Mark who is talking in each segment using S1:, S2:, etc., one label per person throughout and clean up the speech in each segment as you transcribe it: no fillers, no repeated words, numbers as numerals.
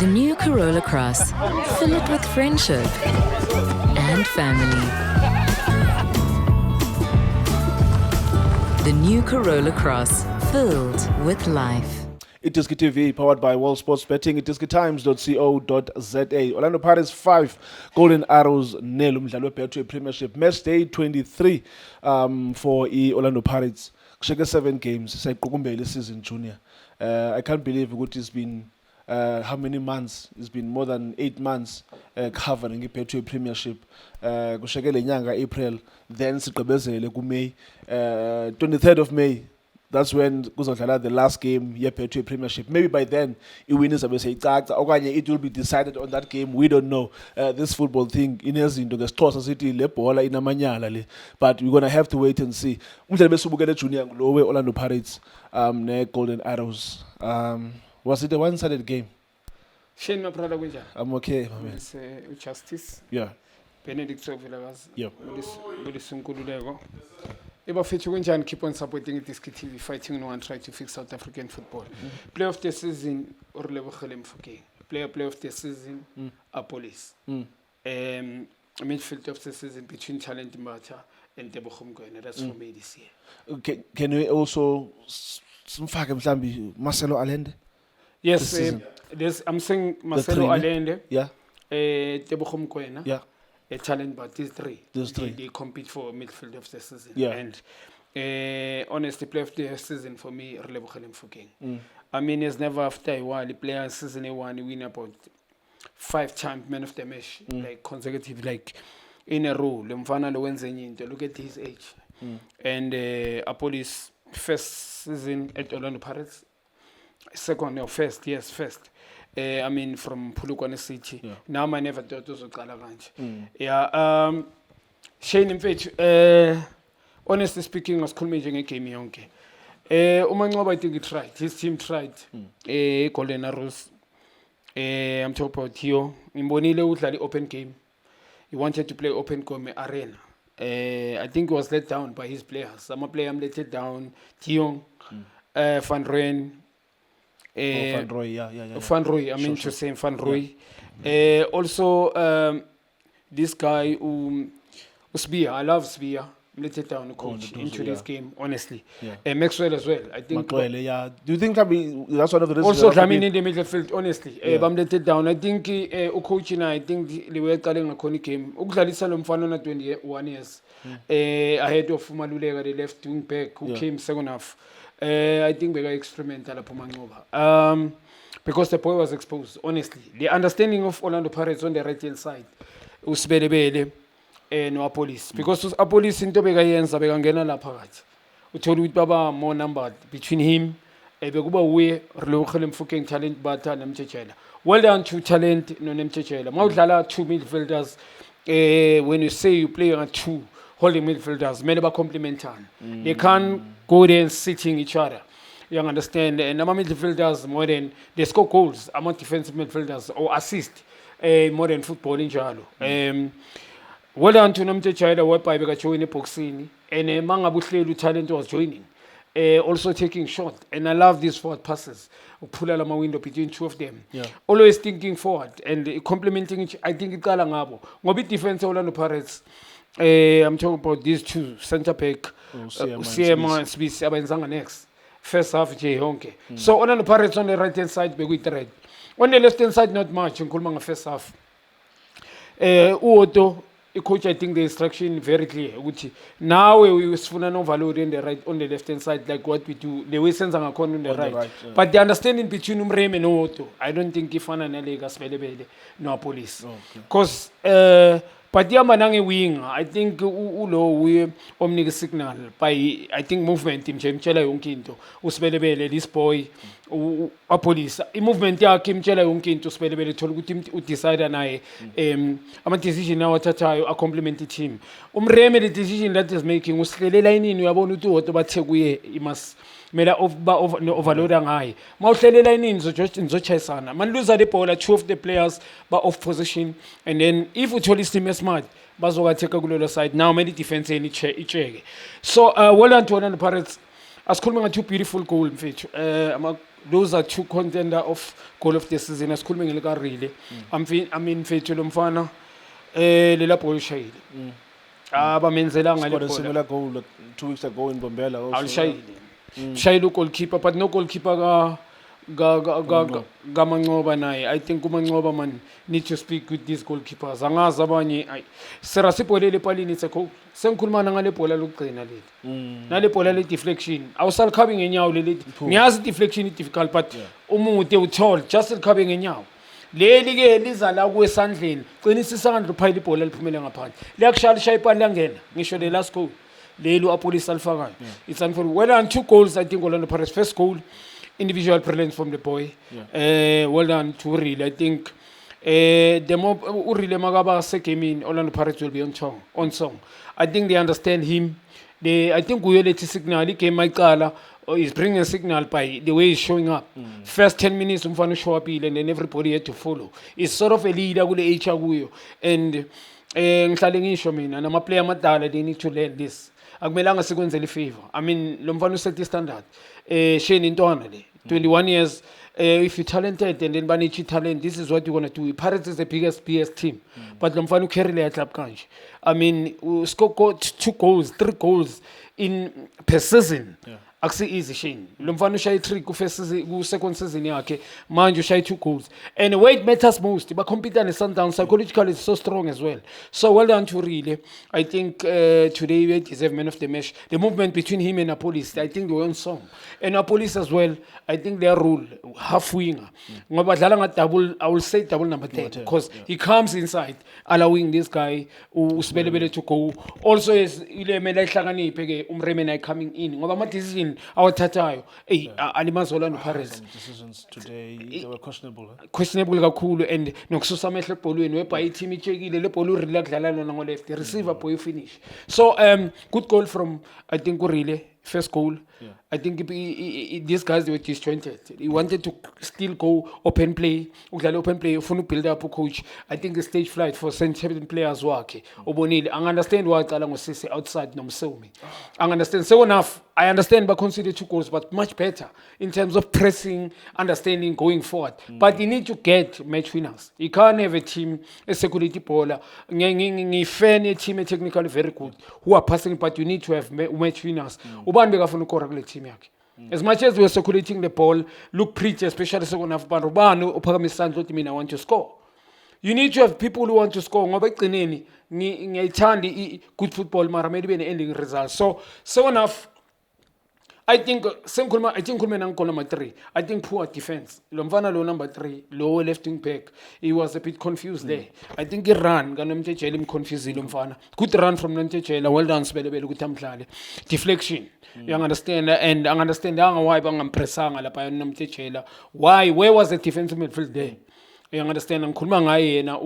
S1: The new Corolla Cross. Fill it with friendship and family. The new Corolla Cross. Filled with life.
S2: Itiski TV, powered by World Sports Betting. itiskitimes.co.za. Orlando Pirates 5, Golden Arrows nil. Umdlalo Betway Premiership. Match day 23 for Orlando Pirates. Kusheke 7 games. Sayiqukumbele season junior. I can't believe it's been how many months? It's been more than 8 months covering Betway Premiership. Kusheke le nyanga April. Then sigqibezele ku May. 23rd of May. That's when kuzodlala the last game Betway Premiership. Maybe by then it will be decided on that game. We don't know. This football thing inezinto ngesixhosa sithi le bhola inamanyala le. But we're gonna have to wait and see. Umdlalo besubukele junior ngulowe Orlando Pirates ne Golden Arrows. Was it a one-sided game?
S3: Shane Maprada kunjani?
S2: I'm okay, my man.
S3: It's Justice.
S2: Yeah.
S3: Benedict Sovilakazi.
S2: Yep.
S3: Bulisunkululeko. Ibafethu kunjani, keep on supporting Itiski TV, fighting no one try to fix South African football. Play of the season or Lebohele Mfokeng. Play of the season Police. Midfield of the season between Talent Mbata and Tebogo Mokoena. That's for me this year.
S2: Okay, can we also mfake mhlambi Marcelo Allende?
S3: Yes, I'm saying Marcelo Allende.
S2: Yeah.
S3: Tebogo Mokoena.
S2: Yeah.
S3: A talent, but these three. They compete for midfield of the season.
S2: Yeah.
S3: And honestly, play of the season for me, Relebohele Mfokeng. I mean, it's never after a while. The player season A1, he win about 5 times man of the match, like consecutive, like in a row. Look at his age. And Apollo's first season at Orlando Pirates, second or first, yes, first. I mean, from Polokwane City.
S2: Yeah.
S3: Now, I never thought it was a Kalaganje. Yeah. Shane, in fact, honestly speaking, I was calling me a game yonke. I think he tried. His team tried. Golden Arrows. I'm talking about Tio. Imbonile utlali open game. He wanted to play open game arena. I think he was let down by his players. Some players let down. Tio, Van Rooyen.
S2: Van Rooyen, yeah.
S3: Van Rooyen, I mean to say Van Rooyen. Also, this guy, Spear, I love Spear. Let it down, coach, into this game, honestly.
S2: Yeah.
S3: Maxwell as well, I think.
S2: Maxwell, yeah. Do you think that's one of the reasons?
S3: Also, coming in the midfield, honestly. But let it down. I think, coach, I think they were calling a Connie game. Uklalisa Lomfano 21 years. Ahead of Malulega, the left wing back, who came second half. I think we got experimental because the boy was exposed, honestly. The understanding of Orlando Pirates on the right-hand side was Belebele no Police. Because Police into Begayenza Begangena La Parat. We told you Baba more numbered between him, Beguba Way, Relebohele Mfokeng talent, Bata, Nemchechela. Well done to talent, no Nemchechela. Maudlala, 2 midfielders. When you say you play on 2 holding midfielders, many are complementary. They can't go there and sitting each other. You understand? And our midfielders more than they score goals. Our defensive midfielders or assist more than football in general. Well done to Namchechela, whereby we got joining Poxini, and Mangabutlelu talent was joining. Also taking shot, and I love these forward passes. Pull out my window between 2 of them.
S2: Yeah.
S3: Always thinking forward and complementing each. I think it's Kalangabo. Mobi defense Orlando Pirates. I'm talking about these 2 centre back, CMA and Smith. Abenzanga next. First half, J. Honke. So Orlando Pirates on the right hand side, be with red. On the left hand side, not much. Nkulmanga first half. Uoto. Coach, I think the instruction very clear. Now we funa no value on the right, on the left hand side, like what we do. The way sends on the right.
S2: Yeah.
S3: But the understanding between Umreme and Oto, I don't think if an Alegas no Police. Because but the manange wing, I think we omni signal by I think movement team Chemchela Yunkinto, Uspelebele, this boy, a police. A movement ya Kimchela Yunkinto Spelebele told team to decide and I'm a decision now at a complementary team. Umreme the decision that is making was the line in you about to what about you must mela overload ang high. Mauhlele line in just in Zochesana. Man lose the ball, 2 of the players but off position, and then if we told him smart, bazoga take a good side. Now many defense in each. So well done to Orlando Pirates. As calling a 2 beautiful goal in feature. those are two contender of goal of the season. Asikhulume ngelikarile. I'm mfethu lo mfana lela ball shayile. Abamenzelanga le
S2: Scored a
S3: ball.
S2: similar goal like 2 weeks ago in Bombela also.
S3: Alishayile. Shayile goalkeeper but no goalkeeper ga Mancoba naye. I think uMancoba man need to speak with these goalkeepers. Angazi abanye sera sibholele epalini it's a goal. Sengikhuluma ngale bhola lokugcina leli. Nale bhola le deflection. Awusalikhabi ngenyawo leli. Ngiyazi deflection is difficult but umude uthole just likhabe ngenyawo. Leli ke liza la kwesandleni. Qinisa isandla uphayile ibhola liphumele ngaphandle. Liyakushaya ishaya ipali langena. Ngisho le last goal. Leli uApolice alifakayo. It's unfortunate. Well done 2 goals I think Orlando Pirates first goal. Individual brilliance from the boy. Well done to Uriel. I think the more Uriel Magaba second Orlando Pirates will be on song. I think they understand him. I think we let signal. He came Maikala is bringing a signal by the way he's showing up. First 10 minutes umfana show up and then everybody had to follow. It's sort of a leader kule HR kuyo. And ngihlale ngisho mina nama player amadala they need to learn this. Akumelanga sikwenzele favor. I mean lo mfana uset standard. Shane Ntwana le 21 years. If you're talented and then manage talent, this is what you're going to do. Pirates is the biggest PS team. But Lomfanu carry the club kanji. I mean, we score 2 goals, 3 goals in per season. Aksi easy Shane. Lomfanu shy 3 ku first season, ku second season yakhe. Manje shy 2 goals. And where it matters most, but compete and Sundown psychologically is so strong as well. So well done to Rile. I think today we deserve man of the match. The movement between him and Apolis, I think they were on song. And Apolis as well, I think their rule half winger. Ngoba dlala nga double, I will say double number 10 because he comes inside allowing this guy usibelebele to go. Also is ile mela ihlakaniphe ke umremena coming in. Ngoba ama decision awathathayo alimazi Orlando Pirates.
S2: Decisions today they were questionable.
S3: Questionable kakhulu and nokususa amehlo ebholweni weba i-team ichekile le ball urile kudlala lona ngo left the receiver boy finish. So good goal from I think Urile first goal. I think these guys they were disjointed. He wanted to still go open play. Ukudlala open play ufuna build up coach. I think the stage flight for Saint-Champion players wakhe. Ubonile I understand why qala ngosisi outside nomsewumi. I understand so enough. I understand but consider 2 goals but much better in terms of pressing, understanding going forward. But you need to get match winners. You can't have a team a security bowler. Fan a team technically very good who are passing but you need to have match winners. Ubani bekafuna ukora kule team yakhe. As much as we're circulating the ball, look pretty, especially second half, but Rubano uphakamisa isandla uthi mina I want to score. You need to have people who want to score. Ngoba ekugcineni ngiyayithanda good football mara maybe an ending result. So second half I think number 3. I think poor defense. Lomfana lo number 3, low left wing back. He was a bit confused there. I think he ran. Ganomtechela him confused lomfana. Good run from Nomtechela. Well done Sibelebele ukuthi amdlale. Deflection. You understand and I understand why bangampressanga lapha Nomtechela. Why? Where was the defensive midfield there? You understand? Ngikhuluma ngaye yena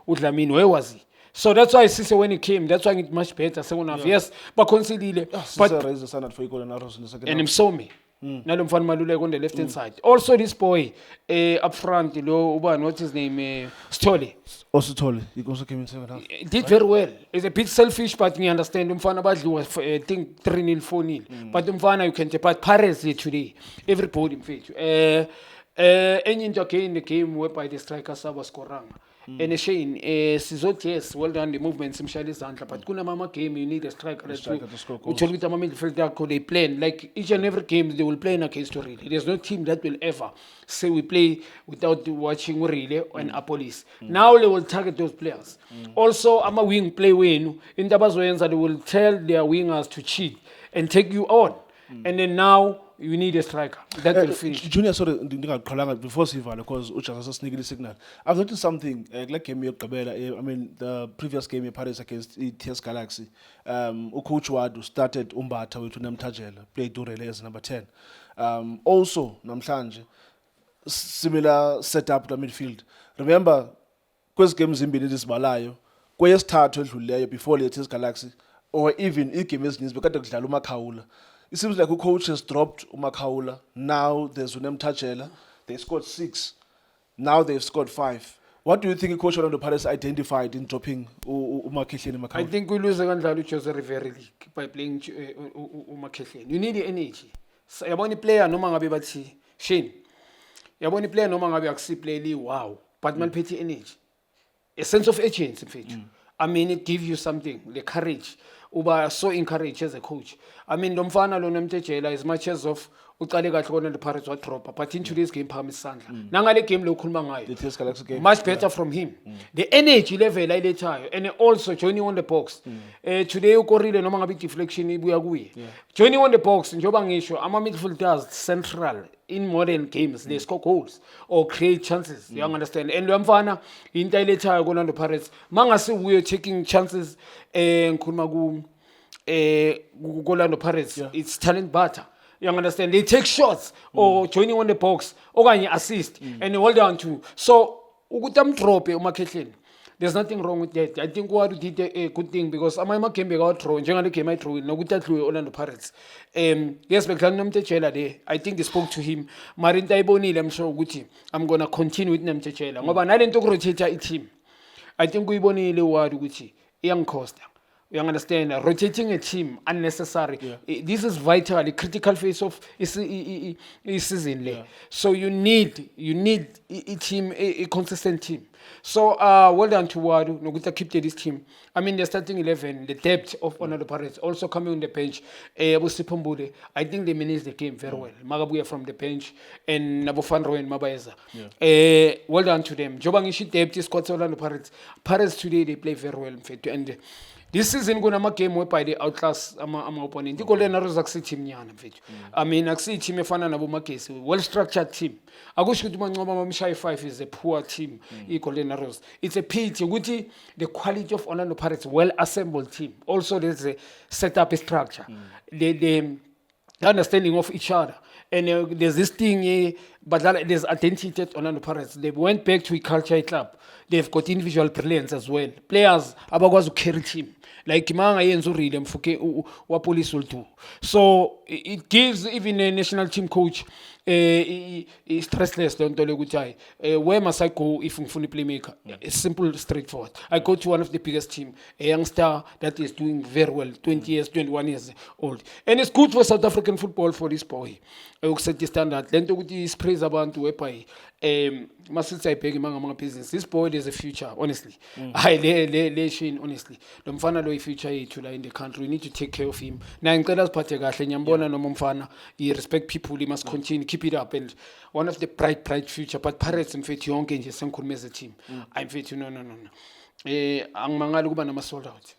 S3: uDlamini. Where was he? So that's why Sise when he came, that's why it's much better second half. Yes, but consider
S2: But raised the standard for Golden Arrows in the second
S3: and
S2: half.
S3: him saw me. Nalomfana Maluleka on the left hand side. Also this boy up front, what's his name? Stoli.
S2: Also Tolly, he also came in second half.
S3: He did very well. He's a bit selfish, but you understand. Umfana badliwa, I think 3-0, 4-0. But Umfana you can take part. Paris today, everybody in fact. Any in the game whereby the striker was scoring. And Shane, Sizot, yes, well done the movements, but kuna mama game, you need a striker to score. They play like each and every game they will play in a case to really. There's no team that will ever say we play without watching really and Apolis. Now they will target those players. Also, I'm a wing play win in Tabazoyans they will tell their wingers to cheat and take you on. And then now you need a striker that will finish.
S2: Junior, sorry, before Siva, because Ucha has a sneaky signal. I've noticed something like game I mean, the previous game in Paris against TS Galaxy. Coach Wadu started Umbata with Namtajela, played Durele as number 10. Also, Namhlanje, similar setup to midfield. Remember, quest games in Benedis Balayo, quest started before the TS Galaxy, or even if game is because of Daluma Kaula. It seems like a coach has dropped Umakaula. Now there's Unem Tachela. They scored 6. Now they've scored 5. What do you think a coach around the Paris identified in dropping Umakehlen and Makaula?
S3: I think we lose against Jose Rivera League by playing Umakehlen. You need the energy. So, I want to play no mangabe bathi Shane, yabona iplayer noma ngabe akusiplay wow, but maliphethe energy. A sense of urgency mfethu. I mean, it gives you something, the courage. Uba so encouraged as a coach. I mean, Domfana Lonemtejela, as much as of uqale kahle kona the Pirates wa drop, but in today's game phama isandla. Nangale game lo khuluma ngayo.
S2: The Test Galaxy game.
S3: Much better from him. The energy level ayilethayo and also joining on the box. Today ukorile noma ngabe deflection ibuya kuye. Joining on the box njoba ngisho ama midfielders central in modern games they score goals or create chances. You understand? And Domfana into ayilethayo kona the Pirates. Mangase uye taking chances ngikhuluma ku Orlando Pirates. It's talent butter. You understand? They take shots or joining on the box or assist and hold on to. So ukutam drop umakhehleni. There's nothing wrong with that. I think what did a good thing because I'm game got throw njengale game I throw no kutatlu Orlando Pirates. Yes, Nomtejela there. I think they spoke to him. Marinta ibonile I'm sure ukuthi I'm going to continue with Nomtejela. Ngoba nalento rotate I team. I think uyibonile wadi ukuthi iyangikhosta. You understand? Rotating a team unnecessary. This is vital, a critical phase of season. So you need a team, a consistent team. So well done to Wadu. Noguta keep this team. I mean, the starting 11, the depth of Orlando Pirates also coming on the bench. I think they managed the game very well. Magabuya from the bench and Nabofandro and Mabaeza. Well done to them. Jobangishi depth squad Orlando Pirates. Pirates today they play very well. And this season gonna make game whereby they outclass ama opponent. Golden Arrows akusi team nyana mfethu. I mean akusi team efana nabo Makesi, well structured team. Akusho ukuthi manqoba mamshayi 5 is a poor team. Golden Arrows. It's a pity ukuthi the quality of Orlando Pirates well assembled team. Also there's a setup structure. The understanding of each other. And there's this thing, but there's identity at Orlando Pirates. They went back to a culture club. They've got individual brilliance as well. Players abakwazi ukcarry team. Like Kimanga Yenzuri, Mfuke wa police will do. So it gives even a national team coach stressless. Don't tell you where must I go if I'm fully playmaker? It's simple, straightforward. I go to one of the biggest team, a youngster that is doing very well, 20 years, 21 years old, and it's good for South African football for this boy. I set the standard. Then to is praise about to wepai. Must say pay among business. This boy there's a future, honestly. I lay Shane, honestly. The mfana lo future in the country. We need to take care of him. Now in Kada's party nyambona no mfana. He respect people, he must continue, keep it up. And one of the bright future. But Pirates and Fet young and just as a team. I'm Fet no. Ang mangalu kuba na sold out.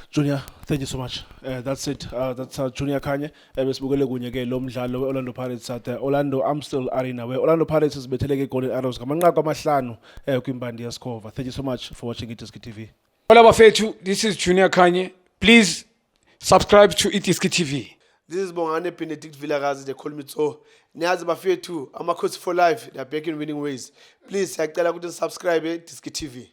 S2: Junior, thank you so much. That's it. That's Junior Kanye. Besibukele kunye ke lo mdlalo weOrlando Pirates at Orlando Amstel Arena where Orlando Pirates is betheleke Golden Arrows ngamanqaku amahlanu kwimbandi yesikhova. Thank you so much for watching iDiski TV.
S3: Hola bafethu, this is Junior Kanye. Please subscribe to iDiski TV.
S4: This is Bongane Benedict Vilakazi, they call me so. Niyazi bafethu, Amakhosi for life, they are back in winning ways. Please, siyacela ukuthi subscribe iDiski TV.